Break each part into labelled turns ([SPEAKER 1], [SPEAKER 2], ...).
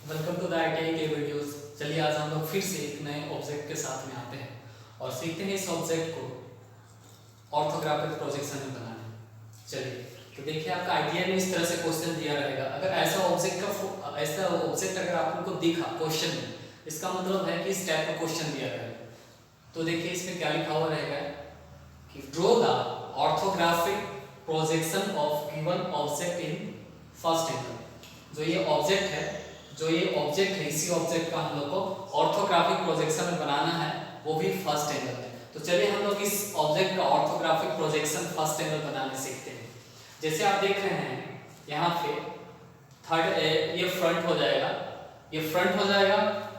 [SPEAKER 1] Welcome to the ITI के videos. चलिए आज हम लोग फिर से एक नए ऑब्जेक्ट के साथ में आते हैं और सीखते हैं इस ऑब्जेक्ट को ऑर्थोग्राफिक प्रोजेक्शन में बनाना। चलिए तो देखिए, आपका आइडिया में इस तरह से क्वेश्चन दिया रहेगा। अगर ऐसा ऑब्जेक्ट अगर आपको दिखा क्वेश्चन में, इसका मतलब है कि इस टाइप का क्वेश्चन दिया रहेगा। तो देखिए इसमें क्या लिखा हुआ रहेगा कि draw the orthographic projection of given object in first angle. जो ये ऑब्जेक्ट है इसी ऑब्जेक्ट का हम लोग को ऑर्थोग्राफिक प्रोजेक्शन में बनाना है, वो भी फर्स्ट एंगल में। तो चलिए हम लोग इस ऑब्जेक्ट का ऑर्थोग्राफिक प्रोजेक्शन फर्स्ट एंगल बनाने सीखते हैं। जैसे आप देख रहे हैं यहाँ पे ये फ्रंट हो जाएगा,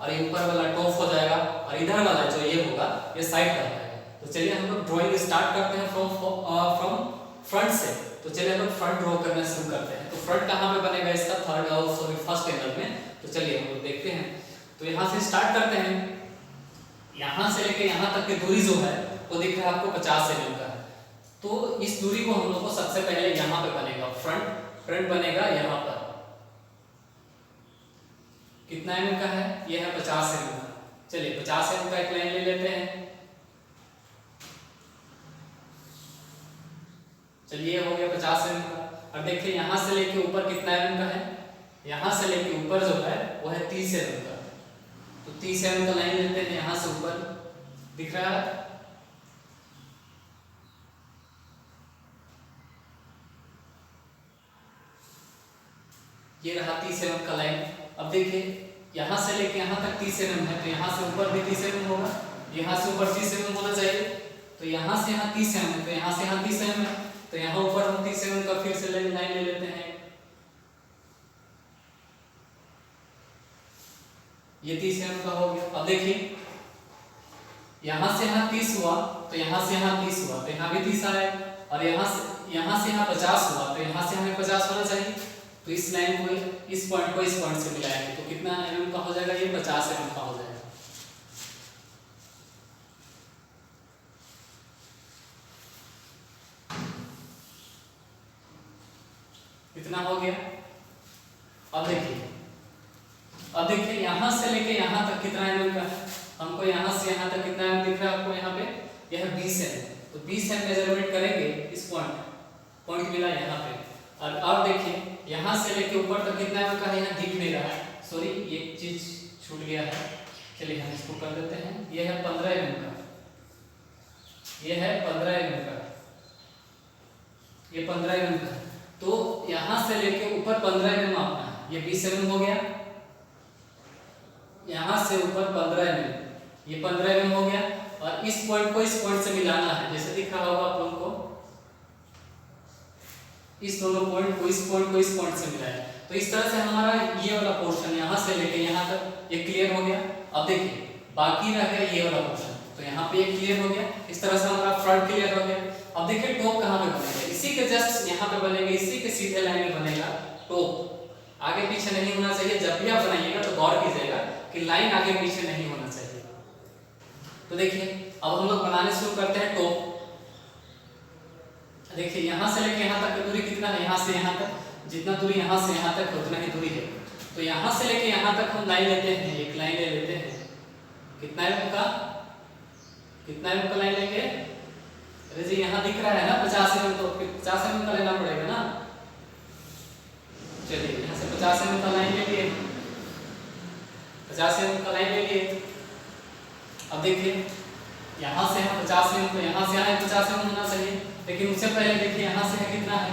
[SPEAKER 1] और ये ऊपर वाला टॉप हो जाएगा, और इधर वाला जो ये होगा ये साइड का जाएगा। तो चलिए हम लोग ड्राइंग स्टार्ट करते हैं फ्रॉम फ्रंट से। तो चलिए हम लोग फ्रंट ड्रॉ करना शुरू करते हैं। तो फ्रंट कहाँ पे बनेगा इसका? फर्स्ट एंगल में। तो चलिए हम लोग देखते हैं। तो यहाँ से स्टार्ट करते हैं। यहाँ से लेके यहाँ तक की दूरी जो है वो दिख रहा है आपको 50 mm का है। तो इस दूरी को हम लोग को सबसे पहले यहाँ पे बनेगा, फ्रंट बनेगा यहाँ पर। कितना mm का है? ये है 50 mm का। चलिए 50 mm का एक लाइन ले लेते हैं। चलिए हो गया 50 mm का। अब देखिए यहाँ से लेके ऊपर कितना mm का है? यहाँ से लेके ऊपर जो है वो है 30 mm का। तो 30 mm का लाइन लेते हैं यहाँ से ऊपर, दिख रहा है? ये रहा 30 mm का लाइन। अब देखिए यहाँ से लेके यहाँ तक 30 mm है, तो यहाँ से ऊपर भी 30 mm होगा, यहाँ से ऊपर 30 mm होना चाहिए। तो यहाँ से यहाँ 30 mm है, तो यहाँ से यहाँ 30 mm है, तो यहाँ ऊपर हम 30 mm का फिर से लाइन ले लेते हैं। ये 30 mm का हो गया। अब देखिए यहाँ से यहाँ 30 हुआ, तो यहाँ से यहाँ 30 हुआ, तो यहाँ भी 30 आया, और यहाँ से यहाँ 50 हुआ, तो यहाँ से हमें 50 होना चाहिए। तो इस लाइन को इस पॉइंट से मिलाएंगे तो कितना mm का हो जाएगा? ये 50 mm का हो जाएगा। कितना हो गया? अब देखिए यहाँ से लेके यहाँ तक कितना mm का है? हमको यहाँ से यहाँ तक कितना mm दिख रहा है आपको? यहाँ पे यह 20 mm। तो 20 mm मेजरमेंट करेंगे इस पॉइंट मिला यहाँ पे। और अब देखिए यहाँ से लेके ऊपर तक कितना mm का है? यहाँ दिख नहीं रहा है, सॉरी ये चीज छूट गया है। चलिए हम इसको कर देते हैं। ये है 15 mm का, ये है 15 mm का, ये 15 mm का। तो यहाँ से लेके ऊपर 15 mm आपका है, ये 20 mm हो गया। यहाँ से ऊपर 15 mm, ये 15 mm हो गया। और इस पॉइंट को इस पॉइंट से मिलाना है, जैसे दिख रहा होगा आप लोगों को। इस दोनों पॉइंट को इस पॉइंट से मिलाया। तो इस तरह से हमारा ये वाला पोर्शन यहाँ से लेके यहाँ तक ये क्लियर हो गया। अब देखिए बाकी रह गया ये वाला पोर्शन, तो यहाँ पे ये क्लियर हो गया। इस तरह से हमारा फ्रंट क्लियर हो गया। अब देखिए टॉप कहाँ पे बनेगा? इसी के जस्ट यहाँ पे बनेगा, इसी के सीधे लाइन में बनेगा टॉप। आगे पीछे नहीं होना चाहिए। जब भी आप बनाइएगा तो गौर कीजिएगा कि लाइन आगे पीछे नहीं होना चाहिए। तो देखिए अब हम लोग बनाने शुरू करते हैं टॉप। देखिए यहाँ से लेके यहाँ तक की दूरी कितना है? यहाँ से यहाँ तक जितना दूरी यहाँ से यहाँ तक उतना ही दूरी है। तो यहाँ से लेके यहाँ तक हम लाइन लेते हैं, एक लाइन ले लेते हैं। कितना mm का? कितना mm का लाइन लेंगे? अरे जी यहाँ दिख रहा है ना 50 mm, तो 50 mm का लेना पड़ेगा ना। चलिए यहाँ से 50 mm का लाइन ले लिए, 50 mm का लाइन ले लिए। अब देखिए यहाँ से यहाँ 50 mm, तो यहाँ से यहाँ 50 mm होना चाहिए। लेकिन उससे पहले देखिए यहाँ से है कितना है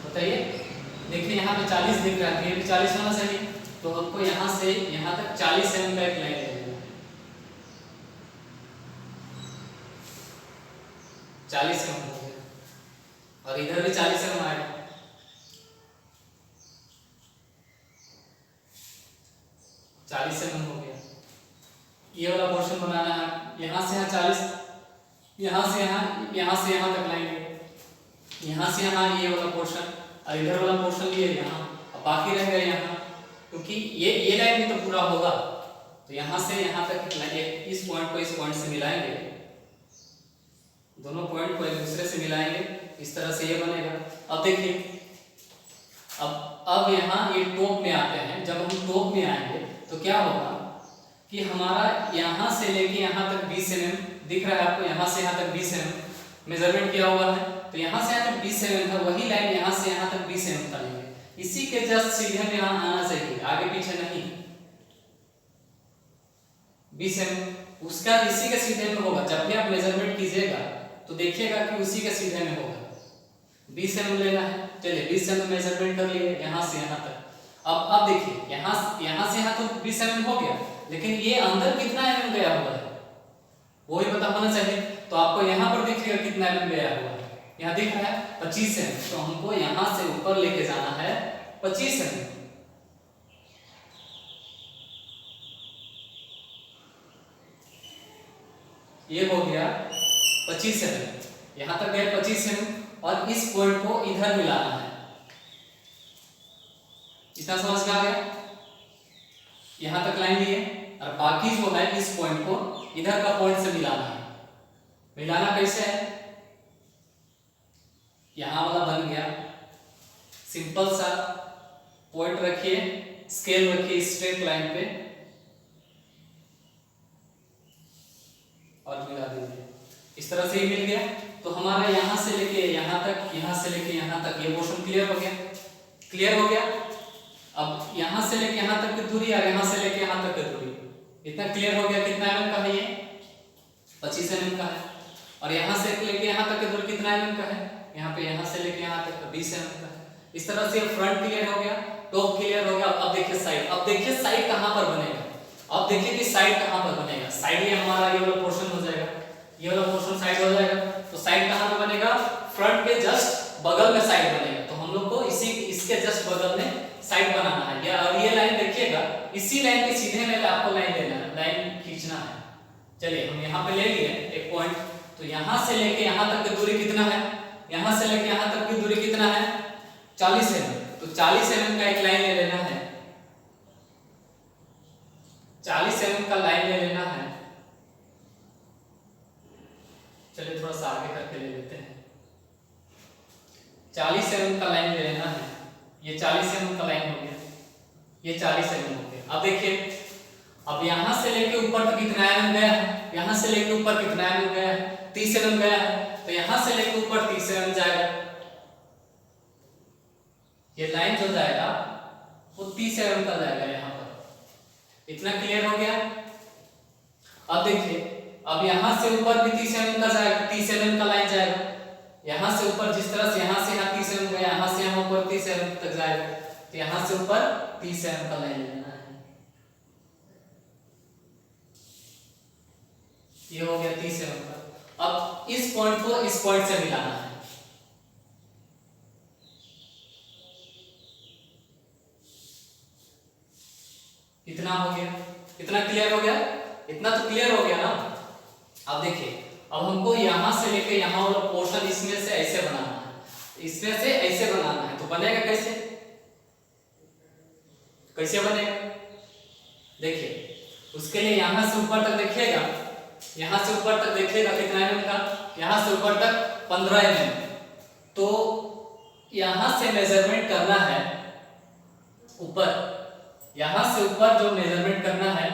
[SPEAKER 1] बताइए? देखिए यहाँ पे 40 दिख रहा है, ये भी 40 होना चाहिए। तो हमको यहाँ से यहाँ तक 40 mm का एक लाइन ले लेना है। 40 mm हो गया, और इधर भी 40 mm आएगा। 40 mm हो गया। ये वाला पोर्शन बनाना है। यहाँ से यहाँ 40, यहाँ से यहाँ तक लाइन है। यहाँ से यहाँ ये वाला पोर्शन, और इधर वाला पोर्शन लिए यहाँ, अब बाकी रह गया यहाँ, क्योंकि ये लाइन भी तो पूरा होगा। तो यहाँ से यहाँ तक इस पॉइंट को इस पॉइंट से मिलाएंगे, दोनों पॉइंट को एक दूसरे से मिलाएंगे, इस तरह से ये बनेगा। अब देखिए अब यहाँ ये टॉप में आते हैं। जब हम टॉप में आएंगे तो क्या होगा कि हमारा यहाँ से लेके यहाँ तक 20 mm दिख रहा है आपको, यहाँ से यहाँ तक 20 mm मेजरमेंट किया हुआ है। तो यहाँ से यहाँ तक 20 mm है, वही लाइन यहाँ से यहाँ तक 20 mm का लेंगे। इसी के जस्ट सीधे में यहाँ आना चाहिए, आगे पीछे नहीं। 20 mm उसका इसी के सीधे में होगा। जब भी आप मेजरमेंट कीजिएगा तो देखिएगा कि उसी के सीधे में होगा। 20 mm लेना है। चलिए 20 mm मेजरमेंट कर लिए यहाँ से यहाँ तक। अब देखिए यहाँ से यहाँ तो 20 mm हो गया, लेकिन ये अंदर कितना mm गया हुआ है वो भी पता होना चाहिए। तो आपको यहाँ पर देखिएगा कितना mm गया हुआ है, यहाँ दिख रहा है 25 mm। तो हमको यहाँ से ऊपर लेके जाना है 25 mm। ये हो गया 25 mm, यहाँ तक गए 25 mm और इस पॉइंट को इधर मिलाना है। इतना समझ में आ गया? यहाँ तक लाइन लिए और बाकी जो है इस पॉइंट को इधर का पॉइंट से मिलाना है। मिलाना कैसे है? यहाँ वाला बन गया, सिंपल सा पॉइंट रखिए, स्केल रखिए स्ट्रेट लाइन पे और मिला दीजिए। इस तरह से ही मिल गया। तो हमारा यहाँ से लेके यहाँ तक, यहाँ से लेके यहाँ तक ये पोर्शन क्लियर हो गया। क्लियर हो गया। अब यहाँ से लेके यहाँ तक की दूरी और यहाँ से लेके यहाँ तक की दूरी इतना क्लियर हो गया। कितना mm का है ये? 25 mm का है। और यहाँ से लेके यहाँ तक की दूरी कितना mm का है? यहाँ पे यहाँ से लेके यहाँ तक 20 mm का है। इस तरह से फ्रंट क्लियर हो गया, टॉप क्लियर हो गया। अब देखिए साइड। अब देखिए साइड कहाँ पर बनेगा। अब देखिए कि साइड कहाँ पर बनेगा। साइड ये हमारा ये वाला पोर्शन हो जाएगा, ये वाला पोर्शन साइड हो जाएगा। तो साइड कहाँ पर बनेगा? फ्रंट के जस्ट बगल में साइड बनेगा। तो हम लोग को इसके जस्ट बगल में साइड बनाना है। या और ये लाइन देखिएगा, इसी लाइन के सीधे में आपको लाइन लेना है, लाइन खींचना है। चलिए हम यहाँ पे ले लिए एक पॉइंट। तो यहाँ से लेके यहाँ तक की दूरी कितना है? यहाँ से लेके यहाँ तक की दूरी कितना है? 40 mm। तो 40 mm का एक लाइन ले लेना है, 40 mm का लाइन ले लेना है। चलिए थोड़ा सा आगे करके ले लेते हैं। 40 mm का लाइन ले लेना है। ये 40 mm का लाइन हो गया, ये 40 mm हो गया। अब देखिए, अब यहाँ से लेके ऊपर तक कितना mm गया है? यहाँ से लेके ऊपर कितना mm गया है? 30 mm गया है। तो यहाँ से लेके ऊपर 30 mm जाएगा। ये लाइन जो जाएगा वो 30 mm का जाएगा यहाँ पर। इतना क्लियर हो गया। अब देखिए, अब यहाँ से ऊपर भी 30 mm का जाएगा, 30 mm का लाइन जाएगा। यहाँ से ऊपर जिस तरह से यहाँ से यहाँ 30 mm गया, यहाँ से यहाँ ऊपर 30 mm तक जाएगा। तो यहाँ से ऊपर 30 mm का लाइन लेना है। ये हो गया 30 mm का। अब इस पॉइंट को इस पॉइंट से मिलाना है। इतना हो गया। इतना क्लियर हो गया? इतना तो क्लियर हो गया ना। अब देखिए, अब हमको यहां से लेके यहां वाला पोर्शन इसमें से ऐसे बनाना है, इसमें से ऐसे बनाना है। तो बनेगा कैसे? कैसे बनेगा? देखिए, उसके लिए यहां से ऊपर तक देखिएगा, यहां से ऊपर तक देखिएगा कितना mm का? यहां से ऊपर तक 15 mm। तो यहां से मेजरमेंट करना है ऊपर, यहां से ऊपर जो मेजरमेंट करना है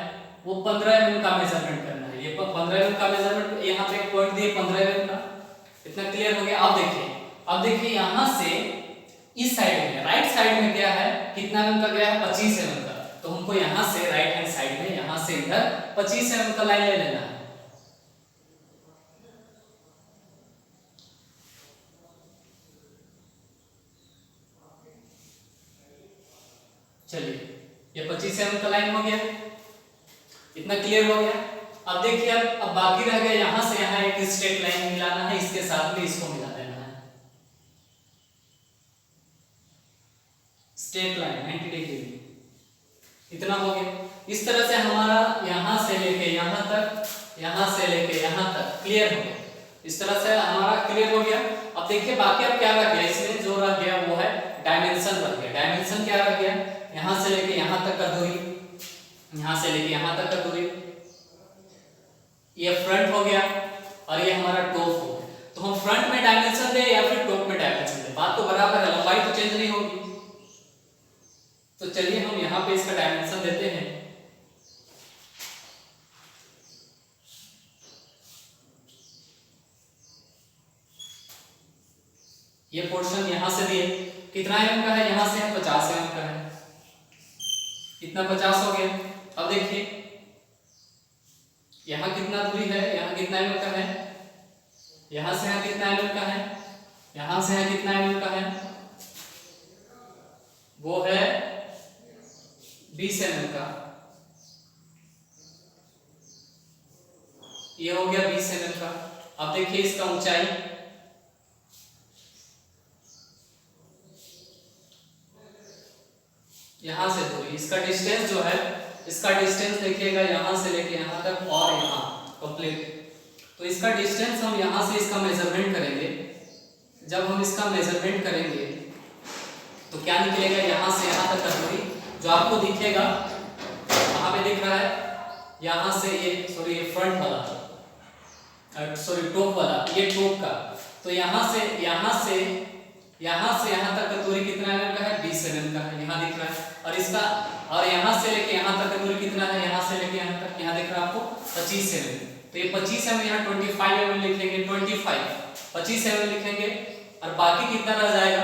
[SPEAKER 1] वो 15 mm का मेजरमेंट करना है। ये 15 mm का मेजरमेंट यहाँ पे एक पॉइंट दिए 15 mm का। इतना क्लियर हो गया। अब देखिए यहां से इस साइड में, राइट साइड में क्या है? कितना mm का गया है? 25 mm का। तो हमको यहां से राइट हैंड साइड में यहां से इधर 25 mm का लाइन ले लेना है। चलिए, ये 25 mm का लाइन हो गया। इतना क्लियर हो गया। अब देखिए, अब बाकी रह गया यहां से यहां एक स्ट्रेट लाइन मिलाना है, इसके साथ में इसको मिला देना है। Straight line 90 degree. इतना हो गया। इस तरह से हमारा यहां से लेके यहां तक, यहां से लेके यहां तक क्लियर हो गया। इस तरह से हमारा क्लियर हो गया। अब देखिए बाकी अब क्या रह गया? इसमें जो रह गया वो है डायमेंशन रह गया। डायमेंशन क्या रह गया? यहां से लेके यहां तक का दूरी, यहां से लेके यहां तक का दूरी, ये फ्रंट हो गया और ये हमारा टॉप हो गया। तो हम फ्रंट में डायमेंशन दे या फिर टॉप में डायमेंशन दे, बात तो बराबर है, लंबाई तो चेंज नहीं होगी। चलिए हम यहाँ पे इसका डायमेंशन देते हैं। ये पोर्शन यहाँ से दिए कितना एम का है, यहाँ से 50 एम का है, इतना 50 हो गया। अब देखिए यहाँ कितना दूरी है, यहाँ कितना एम का है, यहाँ से यहाँ कितना एम का है, यहाँ से यहाँ कितना एम का है, वो है 20 एम का। ये हो गया 20 एम का। अब देखिए इसका ऊंचाई, यहां से दूरी, इसका डिस्टेंस जो है, इसका डिस्टेंस देखिएगा यहाँ से लेके यहाँ तक और यहाँ कंप्लीट। तो इसका डिस्टेंस हम यहाँ से इसका मेजरमेंट करेंगे। जब हम इसका मेजरमेंट करेंगे तो क्या निकलेगा, यहाँ से यहाँ तक का दूरी जो आपको दिखेगा, वहां पे दिख रहा है, यहाँ से ये सॉरी ये फ्रंट वाला, सॉरी टॉप वाला, ये टॉप का। तो यहाँ से यहाँ तक का दूरी कितना एम का है, 20 एम का है, यहाँ दिख रहा है। और इसका और यहाँ से लेके यहाँ तक का दूरी कितना है, यहाँ से लेके यहाँ तक, यहाँ दिख रहा है आपको 25 एम। तो ये 25 एम, यहाँ 25 एम लिखेंगे, 25 एम लिखेंगे। और बाकी कितना रह जाएगा,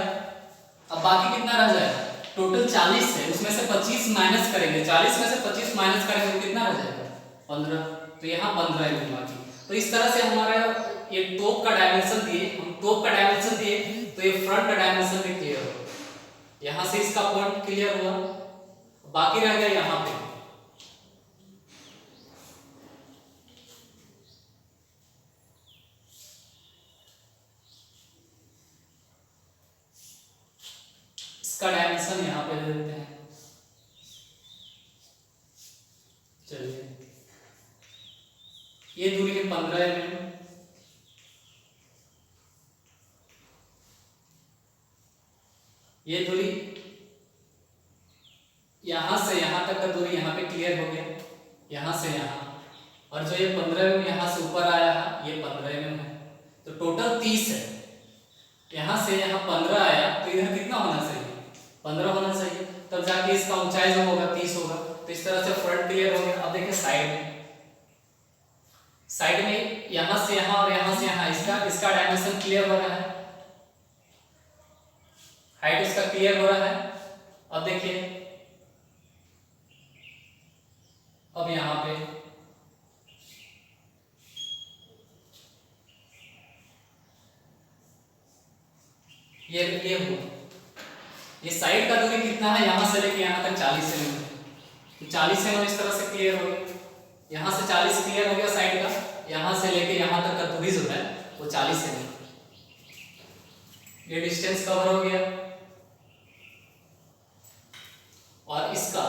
[SPEAKER 1] अब बाकी कितना रह जाएगा, टोटल 40 है, उसमें से 25 माइनस करेंगे, 40 में से 25 माइनस करेंगे तो कितना रह जाएगा, 15। तो यहाँ 15 एम बाकी। तो इस तरह से हमारा ये टॉप का डायमेंशन दिए, हम टॉप का डायमेंशन दिए तो ये फ्रंट का डायमेंशन भी क्लियर हो, यहाँ से इसका पॉइंट क्लियर हुआ। बाकी रह गया यहाँ पे, इसका डायमेंशन यहाँ पे दे देते हैं। चलिए ये दूरी है 15 एम, ये दूरी यहां से यहां तक का दूरी यहाँ पे क्लियर हो गया, यहां से यहां। और जो ये 15 एम यहां से ऊपर आया है, ये 15 एम है, तो टोटल 30 है। यहां से यहां 15 आया तो इधर कितना होना चाहिए, 15 होना चाहिए, तब जाके इसका ऊंचाई जो होगा 30 होगा। तो इस तरह से फ्रंट क्लियर हो गया। अब देखिए साइड में यहां से यहां और यहां से यहां इसका डायमेंशन क्लियर हो रहा है, हाइट इसका क्लियर हो रहा है। अब देखिए अब यहां पे ये हुआ, ये साइड का दूरी कितना है, यहां से लेके यहां तक 40 एम है। 40 एम इस तरह से क्लियर हो गया, यहां से 40 क्लियर हो गया साइड का, यहां से लेके यहां तक का दूरी जो है वो 40 एम। ये डिस्टेंस कवर हो गया। और इसका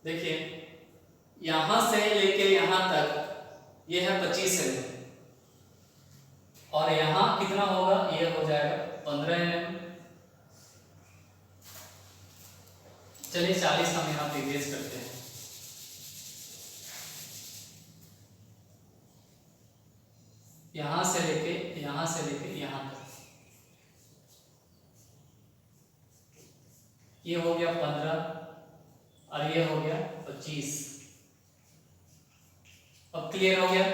[SPEAKER 1] देखिए यहां से लेके यहां तक ये है 25 एम, और यहां कितना होगा, ये हो जाएगा 15 एम। चलिए 40 हम यहाँ पे गेज करते हैं। यहां से लेके यहां तक ये हो गया 15 और ये हो गया 25। अब क्लियर हो गया,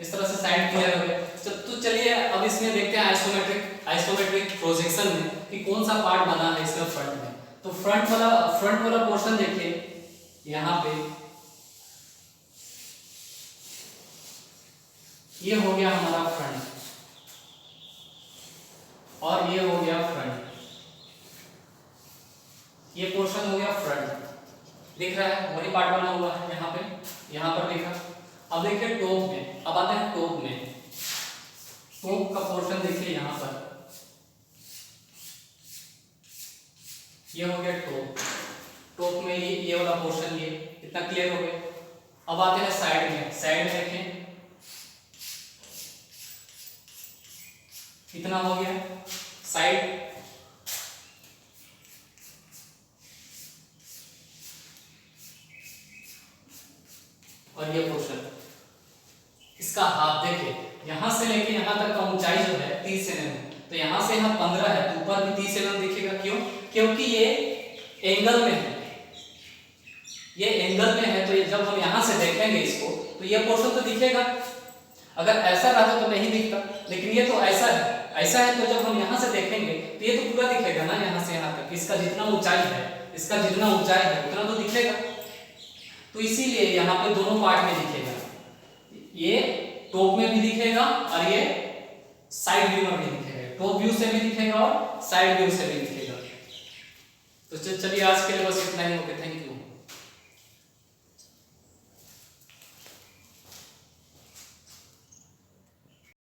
[SPEAKER 1] इस तरह से साइड क्लियर हो गया। तो चलिए अब इसमें देखते हैं आइसोमेट्रिक प्रोजेक्शन में कि कौन सा पार्ट बना है इसमें फ्रंट में। तो फ्रंट वाला पोर्शन देखिए, यहाँ पे ये हो गया हमारा फ्रंट और ये हो गया फ्रंट, ये पोर्शन हो गया फ्रंट, दिख रहा है वही पार्ट बना हुआ है यहाँ पर देखा। अब देखिए टॉप में, अब आते हैं टॉप में। टॉप का पोर्शन देखिए यहाँ पर, ये हो गया टॉप में ये वाला पोर्शन, ये इतना क्लियर हो गया। अब आते हैं साइड में देखें कितना हो गया, साइड और ये पोर्शन, इसका हाफ देखिए, यहाँ से लेके यहाँ तक का ऊंचाई जो है 30 mm, तो यहाँ से यहाँ 15 है तो ऊपर भी 30 mm दिखेगा। क्यों? क्योंकि ये एंगल में है, ये एंगल में है, तो ये जब हम यहाँ से देखेंगे इसको तो ये पोर्शन तो दिखेगा। अगर ऐसा रहता तो नहीं दिखता, लेकिन ये तो ऐसा है, ऐसा है, तो जब हम यहाँ से देखेंगे तो ये तो पूरा दिखेगा ना, यहाँ से यहाँ तक इसका जितना ऊंचाई है, इसका जितना ऊंचाई है उतना तो दिखेगा। तो इसीलिए यहाँ पे दोनों पार्ट में दिखेगा, ये टॉप में भी दिखेगा और ये साइड व्यू में भी दिखेगा, टॉप व्यू से भी दिखेगा और साइड व्यू से भी दिखेगा। तो चलिए आज के लिए बस इतना ही, ओके, थैंक यू।